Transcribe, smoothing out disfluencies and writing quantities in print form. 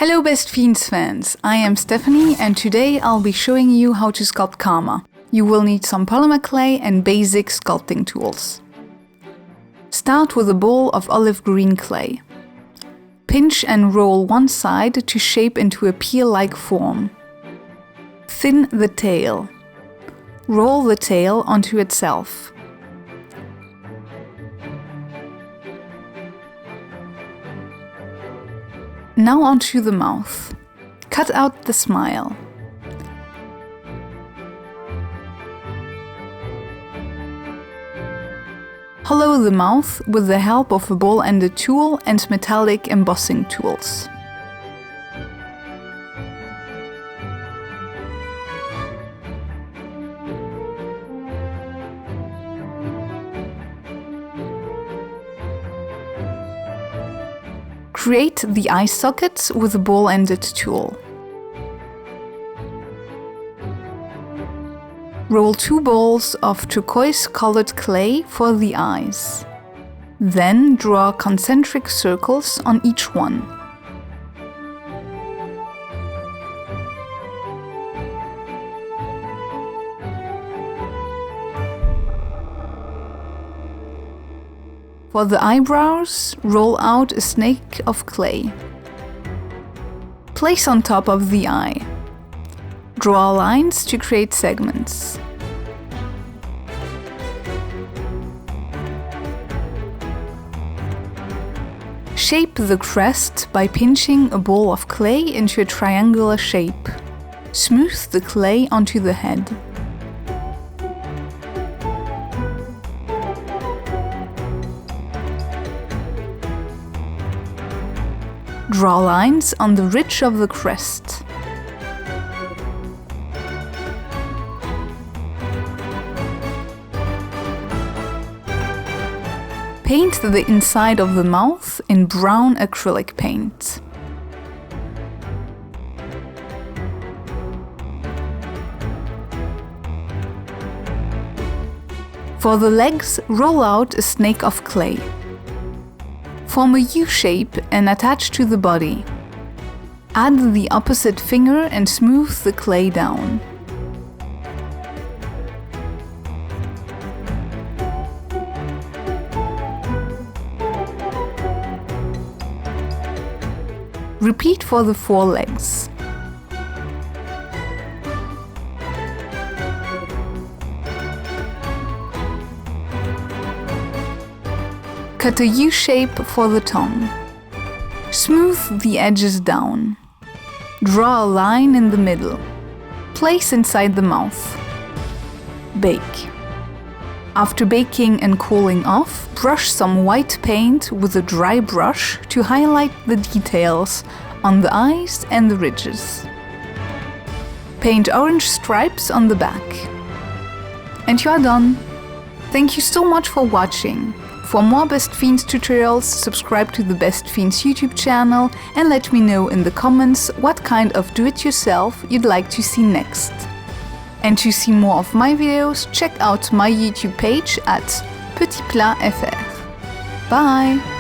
Hello Best Fiends fans, I am Stephanie and today I'll be showing you how to sculpt Karma. You will need some polymer clay and basic sculpting tools. Start with a bowl of olive green clay. Pinch and roll one side to shape into a peel-like form. Thin the tail. Roll the tail onto itself. Now onto the mouth. Cut out the smile. Hollow the mouth with the help of a ball-ended tool and metallic embossing tools. Create the eye sockets with a ball-ended tool. Roll 2 balls of turquoise-colored clay for the eyes. Then draw concentric circles on each one. For the eyebrows, roll out a snake of clay. Place on top of the eye. Draw lines to create segments. Shape the crest by pinching a ball of clay into a triangular shape. Smooth the clay onto the head. Draw lines on the ridge of the crest. Paint the inside of the mouth in brown acrylic paint. For the legs, roll out a snake of clay. Form a U-shape and attach to the body. Add the opposite finger and smooth the clay down. Repeat for the 4 legs. Cut a U-shape for the tongue. Smooth the edges down. Draw a line in the middle. Place inside the mouth. Bake. After baking and cooling off, brush some white paint with a dry brush to highlight the details on the eyes and the ridges. Paint orange stripes on the back. And you are done! Thank you so much for watching. For more Best Fiends tutorials, subscribe to the Best Fiends YouTube channel and let me know in the comments what kind of do-it-yourself you'd like to see next. And to see more of my videos, check out my YouTube page at petitplat.fr. Bye!